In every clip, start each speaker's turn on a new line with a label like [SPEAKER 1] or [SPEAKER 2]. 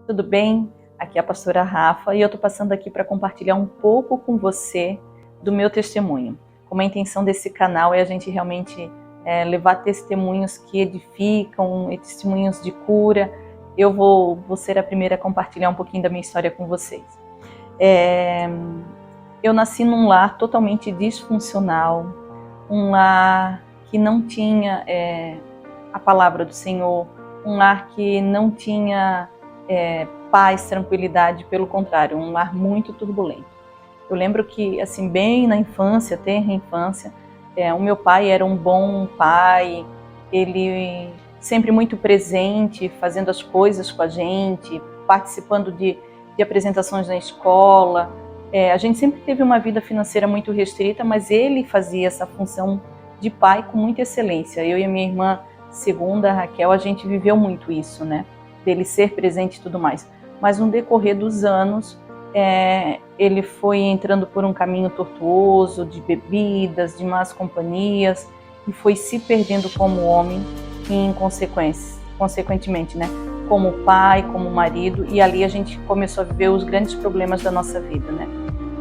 [SPEAKER 1] Tudo bem? Aqui é a pastora Rafa e eu estou passando aqui para compartilhar um pouco com você do meu testemunho. Como a intenção desse canal é a gente realmente levar testemunhos que edificam, testemunhos de cura. Eu vou ser a primeira a compartilhar um pouquinho da minha história com vocês. Eu nasci num lar totalmente disfuncional, um lar que não tinha a palavra do Senhor, um lar que não tinha paz, tranquilidade, pelo contrário, um lar muito turbulento. Eu lembro que, assim, bem na infância, tenra infância, o meu pai era um bom pai, ele sempre muito presente, fazendo as coisas com a gente, participando de apresentações na escola. A gente sempre teve uma vida financeira muito restrita, mas ele fazia essa função de pai com muita excelência. Eu e a minha irmã segunda, a Raquel, a gente viveu muito isso, né? Dele ser presente e tudo mais. Mas no decorrer dos anos, ele foi entrando por um caminho tortuoso, de bebidas, de más companhias, e foi se perdendo como homem e, consequentemente, né, como pai, como marido, e ali a gente começou a viver os grandes problemas da nossa vida, né?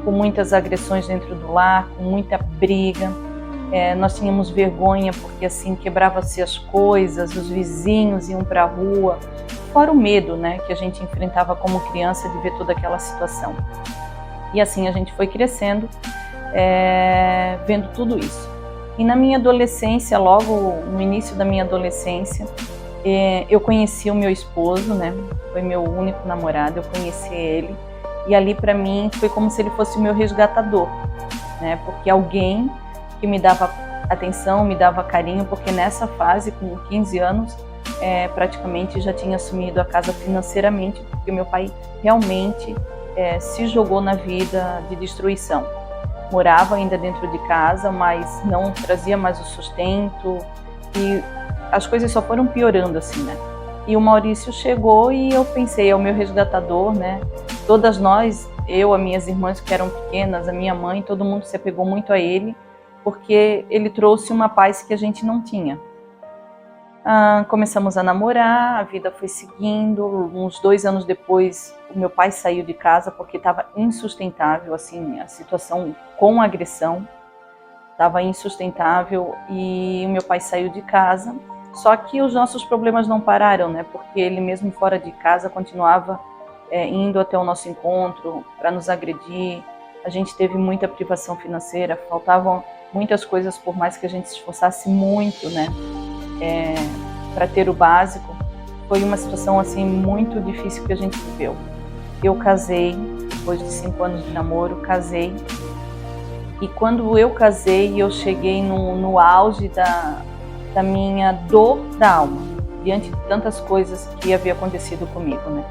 [SPEAKER 1] Com muitas agressões dentro do lar, com muita briga. Nós tínhamos vergonha porque assim quebrava-se as coisas, os vizinhos iam para a rua, fora o medo, né, que a gente enfrentava como criança de ver toda aquela situação. E assim a gente foi crescendo, vendo tudo isso. E na minha adolescência, logo no início da minha adolescência, eu conheci o meu esposo, né, foi meu único namorado, eu conheci ele, e ali para mim foi como se ele fosse o meu resgatador, né, porque alguém que me dava atenção, me dava carinho, porque nessa fase, com 15 anos, praticamente já tinha assumido a casa financeiramente, porque meu pai realmente se jogou na vida de destruição. Morava ainda dentro de casa, mas não trazia mais o sustento, e as coisas só foram piorando assim, né? E o Maurício chegou e eu pensei, é o meu resgatador, né? Todas nós, eu, as minhas irmãs que eram pequenas, a minha mãe, todo mundo se apegou muito a ele, porque ele trouxe uma paz que a gente não tinha. Começamos a namorar, a vida foi seguindo. Uns 2 anos depois, o meu pai saiu de casa porque estava insustentável, assim, a situação com agressão estava insustentável, e o meu pai saiu de casa. Só que os nossos problemas não pararam, né? Porque ele mesmo fora de casa continuava indo até o nosso encontro para nos agredir. A gente teve muita privação financeira, faltavam muitas coisas, por mais que a gente se esforçasse muito, né, para ter o básico. Foi uma situação assim muito difícil que a gente viveu. Eu casei, depois de 5 anos de namoro, casei. E quando eu casei, eu cheguei no auge da minha dor da alma, diante de tantas coisas que havia acontecido comigo, né?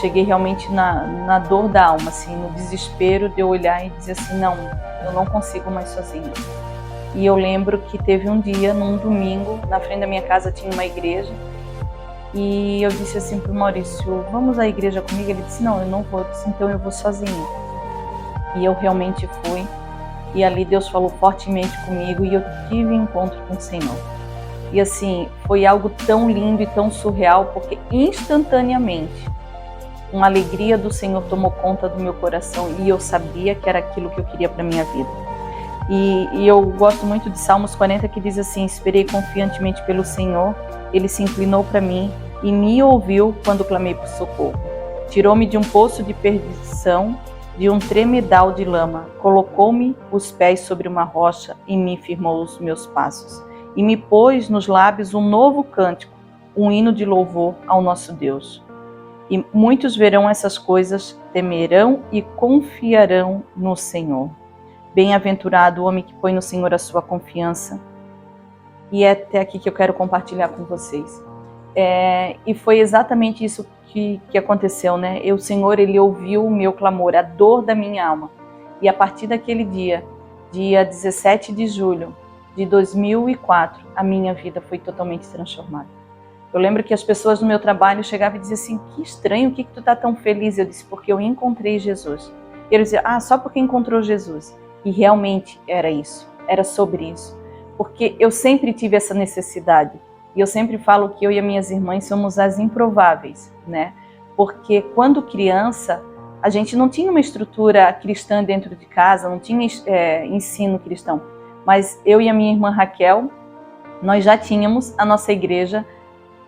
[SPEAKER 1] Cheguei realmente na dor da alma, assim, no desespero de eu olhar e dizer assim, não, eu não consigo mais sozinha. E eu lembro que teve um dia, num domingo, na frente da minha casa tinha uma igreja, e eu disse assim pro Maurício, vamos à igreja comigo? Ele disse, não, eu não vou. Eu disse, então eu vou sozinha. E eu realmente fui, e ali Deus falou fortemente comigo, e eu tive encontro com o Senhor. E assim, foi algo tão lindo e tão surreal, porque instantaneamente uma alegria do Senhor tomou conta do meu coração, e eu sabia que era aquilo que eu queria para minha vida. E eu gosto muito de Salmos 40, que diz assim, esperei confiantemente pelo Senhor, Ele se inclinou para mim e me ouviu quando clamei por socorro. Tirou-me de um poço de perdição, de um tremedal de lama, colocou-me os pés sobre uma rocha e me firmou os meus passos. E me pôs nos lábios um novo cântico, um hino de louvor ao nosso Deus. E muitos verão essas coisas, temerão e confiarão no Senhor. Bem-aventurado o homem que põe no Senhor a sua confiança. E é até aqui que eu quero compartilhar com vocês. E foi exatamente isso que aconteceu, né? O Senhor, Ele ouviu o meu clamor, a dor da minha alma. E a partir daquele dia 17 de julho de 2004, a minha vida foi totalmente transformada. Eu lembro que as pessoas no meu trabalho chegavam e diziam assim, que estranho, o que tu tá tão feliz? Eu disse, porque eu encontrei Jesus. E eles diziam, só porque encontrou Jesus. E realmente era isso, era sobre isso. Porque eu sempre tive essa necessidade. E eu sempre falo que eu e as minhas irmãs somos as improváveis, né? porque quando criança, a gente não tinha uma estrutura cristã dentro de casa, não tinha ensino cristão. Mas eu e a minha irmã Raquel, nós já tínhamos a nossa igreja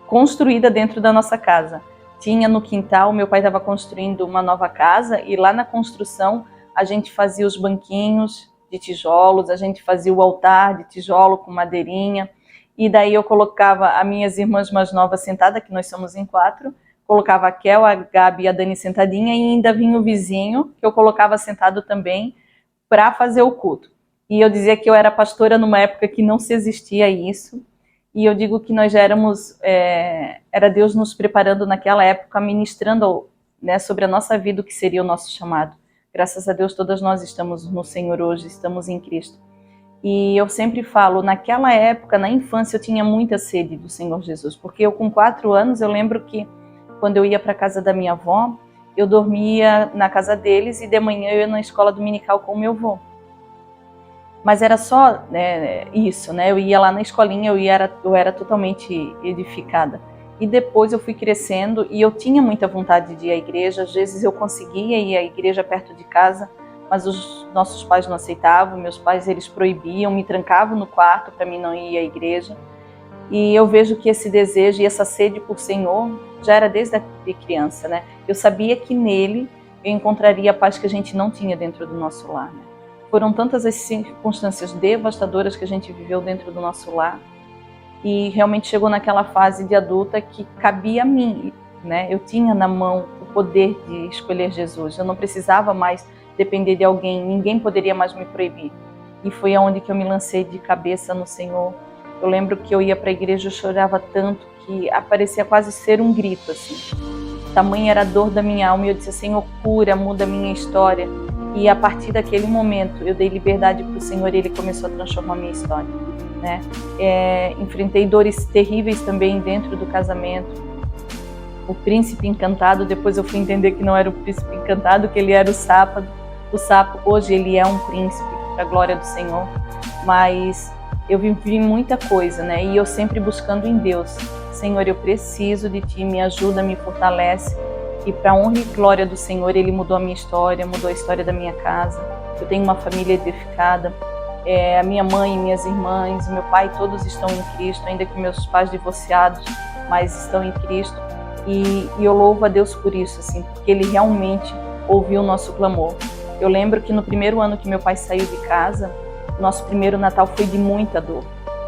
[SPEAKER 1] construída dentro da nossa casa. Tinha no quintal, meu pai estava construindo uma nova casa e lá na construção a gente fazia os banquinhos de tijolos, a gente fazia o altar de tijolo com madeirinha, e daí eu colocava as minhas irmãs mais novas sentadas, que nós somos em 4, colocava a Kel, a Gabi e a Dani sentadinha, e ainda vinha o vizinho, que eu colocava sentado também, para fazer o culto. E eu dizia que eu era pastora numa época que não se existia isso, e eu digo que nós já éramos, era Deus nos preparando naquela época, ministrando, né, sobre a nossa vida, o que seria o nosso chamado. Graças a Deus, todas nós estamos no Senhor hoje, estamos em Cristo. E eu sempre falo, naquela época, na infância, eu tinha muita sede do Senhor Jesus, porque eu com 4 anos, eu lembro que quando eu ia para a casa da minha avó, eu dormia na casa deles e de manhã eu ia na escola dominical com o meu avô. Mas era só, né, isso, né? Eu ia lá na escolinha, eu era totalmente edificada. E depois eu fui crescendo e eu tinha muita vontade de ir à igreja. Às vezes eu conseguia ir à igreja perto de casa, mas os nossos pais não aceitavam. Meus pais, eles proibiam, me trancavam no quarto para mim não ir à igreja. E eu vejo que esse desejo e essa sede por Senhor já era desde criança, né? Eu sabia que nele eu encontraria a paz que a gente não tinha dentro do nosso lar, né? Foram tantas as circunstâncias devastadoras que a gente viveu dentro do nosso lar, e realmente chegou naquela fase de adulta que cabia a mim, né? Eu tinha na mão o poder de escolher Jesus, eu não precisava mais depender de alguém, ninguém poderia mais me proibir. E foi aonde que eu me lancei de cabeça no Senhor. Eu lembro que eu ia para a igreja, eu chorava tanto que parecia quase ser um grito, assim. Tamanha era a dor da minha alma e eu disse, Senhor, cura, muda a minha história. E a partir daquele momento eu dei liberdade para o Senhor e Ele começou a transformar a minha história, né? Enfrentei dores terríveis também dentro do casamento. O príncipe encantado, depois eu fui entender que não era o príncipe encantado, que ele era o sapo. O sapo, hoje ele é um príncipe, para a glória do Senhor. Mas eu vivi muita coisa, né? E eu sempre buscando em Deus. Senhor, eu preciso de Ti, me ajuda, me fortalece. E para a honra e glória do Senhor, Ele mudou a minha história, mudou a história da minha casa. Eu tenho uma família edificada. A minha mãe, minhas irmãs, meu pai, todos estão em Cristo, ainda que meus pais divorciados, mas estão em Cristo. E eu louvo a Deus por isso, assim, porque Ele realmente ouviu o nosso clamor. Eu lembro que no primeiro ano que meu pai saiu de casa, o nosso primeiro Natal foi de muita dor,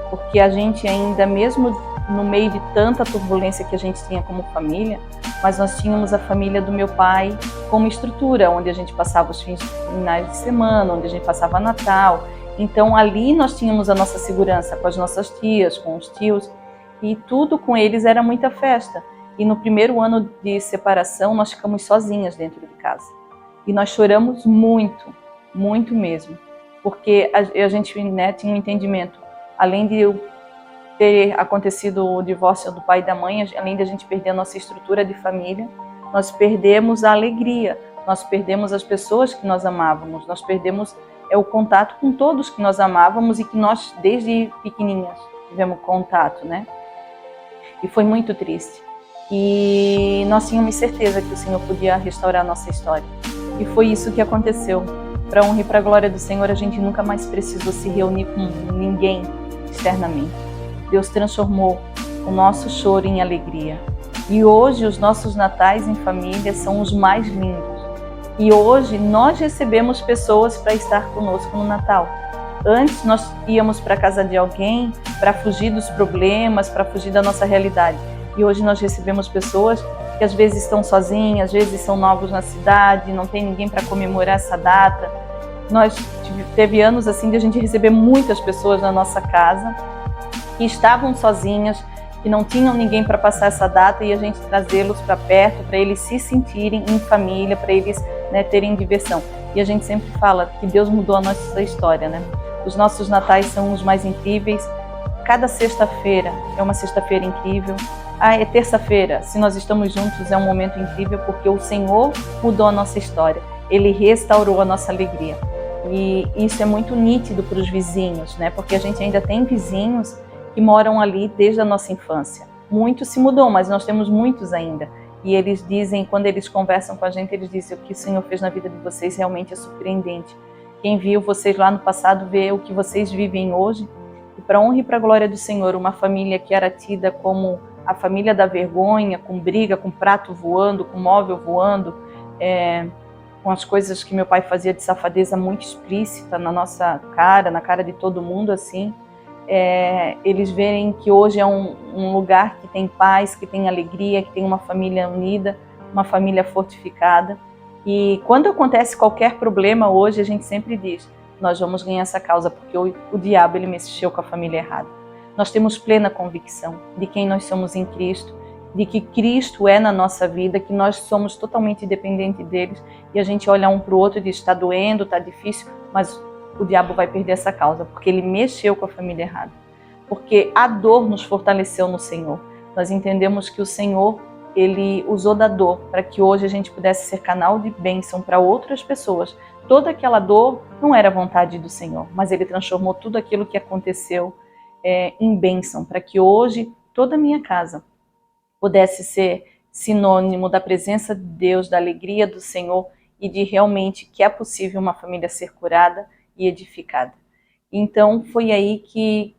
[SPEAKER 1] porque a gente ainda, mesmo no meio de tanta turbulência que a gente tinha como família, mas nós tínhamos a família do meu pai como estrutura, onde a gente passava os finais de semana, onde a gente passava Natal. Então ali nós tínhamos a nossa segurança com as nossas tias, com os tios, e tudo com eles era muita festa. E no primeiro ano de separação nós ficamos sozinhas dentro de casa. E nós choramos muito, muito mesmo, porque a gente, né, tinha um entendimento, além de eu ter acontecido o divórcio do pai e da mãe, além de a gente perder a nossa estrutura de família, nós perdemos a alegria, nós perdemos as pessoas que nós amávamos, nós perdemos o contato com todos que nós amávamos e que nós, desde pequenininhas, tivemos contato, né? E foi muito triste. E nós tínhamos certeza que o Senhor podia restaurar a nossa história. E foi isso que aconteceu. Para a honra e para a glória do Senhor, a gente nunca mais precisou se reunir com ninguém externamente. Deus transformou o nosso choro em alegria. E hoje os nossos natais em família são os mais lindos. E hoje nós recebemos pessoas para estar conosco no Natal. Antes nós íamos para a casa de alguém para fugir dos problemas, para fugir da nossa realidade. E hoje nós recebemos pessoas que às vezes estão sozinhas, às vezes são novos na cidade, não tem ninguém para comemorar essa data. Nós teve anos assim de a gente receber muitas pessoas na nossa casa que estavam sozinhas, que não tinham ninguém para passar essa data e a gente trazê-los para perto, para eles se sentirem em família, para eles, né, terem diversão. E a gente sempre fala que Deus mudou a nossa história, né? Os nossos natais são os mais incríveis. Cada sexta-feira é uma sexta-feira incrível. É terça-feira, se nós estamos juntos, é um momento incrível porque o Senhor mudou a nossa história. Ele restaurou a nossa alegria. E isso é muito nítido para os vizinhos, né? Porque a gente ainda tem vizinhos que moram ali desde a nossa infância. Muito se mudou, mas nós temos muitos ainda. E eles dizem, quando eles conversam com a gente, eles dizem: o que o Senhor fez na vida de vocês realmente é surpreendente. Quem viu vocês lá no passado vê o que vocês vivem hoje. E para a honra e para a glória do Senhor, uma família que era tida como a família da vergonha, com briga, com prato voando, com móvel voando, com as coisas que meu pai fazia de safadeza muito explícita na nossa cara, na cara de todo mundo, assim. Eles verem que hoje é um lugar que tem paz, que tem alegria, que tem uma família unida, uma família fortificada. E quando acontece qualquer problema hoje, a gente sempre diz: nós vamos ganhar essa causa, porque o diabo ele mexeu com a família errada. Nós temos plena convicção de quem nós somos em Cristo, de que Cristo é na nossa vida, que nós somos totalmente dependentes deles, e a gente olha um para o outro e diz: está doendo, está difícil, mas o diabo vai perder essa causa, porque ele mexeu com a família errada. Porque a dor nos fortaleceu no Senhor. Nós entendemos que o Senhor, ele usou da dor para que hoje a gente pudesse ser canal de bênção para outras pessoas. Toda aquela dor não era vontade do Senhor, mas ele transformou tudo aquilo que aconteceu em bênção, para que hoje toda a minha casa pudesse ser sinônimo da presença de Deus, da alegria do Senhor e de realmente que é possível uma família ser curada e edificada. Então foi aí que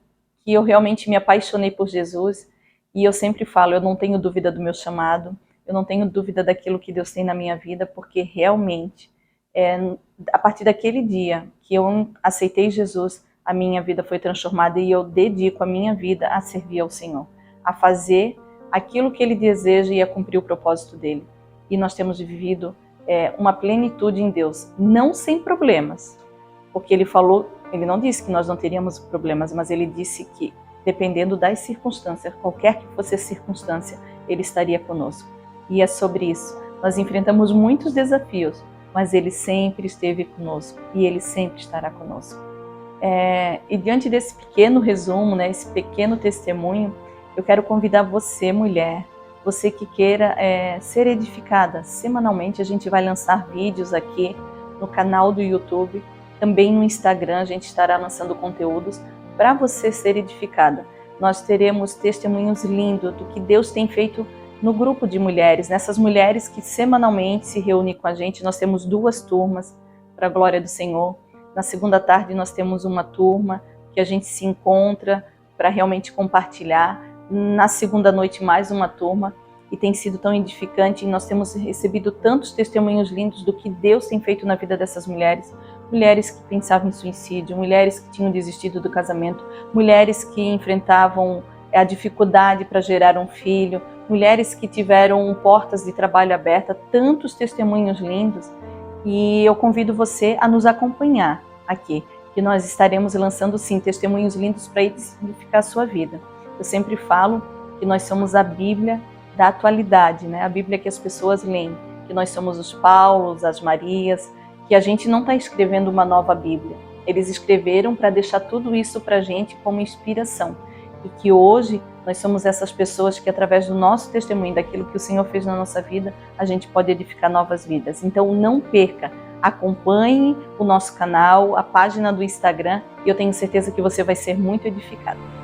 [SPEAKER 1] eu realmente me apaixonei por Jesus, e eu sempre falo: eu não tenho dúvida do meu chamado, eu não tenho dúvida daquilo que Deus tem na minha vida, porque realmente a partir daquele dia que eu aceitei Jesus, a minha vida foi transformada e eu dedico a minha vida a servir ao Senhor, a fazer aquilo que Ele deseja e a cumprir o propósito dEle. E nós temos vivido uma plenitude em Deus, não sem problemas, porque Ele falou, Ele não disse que nós não teríamos problemas, mas Ele disse que, dependendo das circunstâncias, qualquer que fosse a circunstância, Ele estaria conosco. E é sobre isso. Nós enfrentamos muitos desafios, mas Ele sempre esteve conosco e Ele sempre estará conosco. E diante desse pequeno resumo, né, esse pequeno testemunho, eu quero convidar você, mulher, você que queira ser edificada. Semanalmente a gente vai lançar vídeos aqui no canal do YouTube, também no Instagram a gente estará lançando conteúdos para você ser edificada. Nós teremos testemunhos lindos do que Deus tem feito no grupo de mulheres, nessas mulheres que semanalmente se reúnem com a gente. Nós temos 2 turmas, para a glória do Senhor. Na segunda tarde nós temos uma turma que a gente se encontra para realmente compartilhar. Na segunda noite mais uma turma, e tem sido tão edificante, e nós temos recebido tantos testemunhos lindos do que Deus tem feito na vida dessas mulheres. Mulheres que pensavam em suicídio, mulheres que tinham desistido do casamento, mulheres que enfrentavam a dificuldade para gerar um filho, mulheres que tiveram portas de trabalho abertas, tantos testemunhos lindos. E eu convido você a nos acompanhar aqui, que nós estaremos lançando sim testemunhos lindos para edificar a sua vida. Eu sempre falo que nós somos a Bíblia da atualidade, né? A Bíblia que as pessoas leem, que nós somos os Paulos, as Marias, que a gente não está escrevendo uma nova Bíblia. Eles escreveram para deixar tudo isso para a gente como inspiração. E que hoje nós somos essas pessoas que, através do nosso testemunho, daquilo que o Senhor fez na nossa vida, a gente pode edificar novas vidas. Então não perca, acompanhe o nosso canal, a página do Instagram, e eu tenho certeza que você vai ser muito edificado.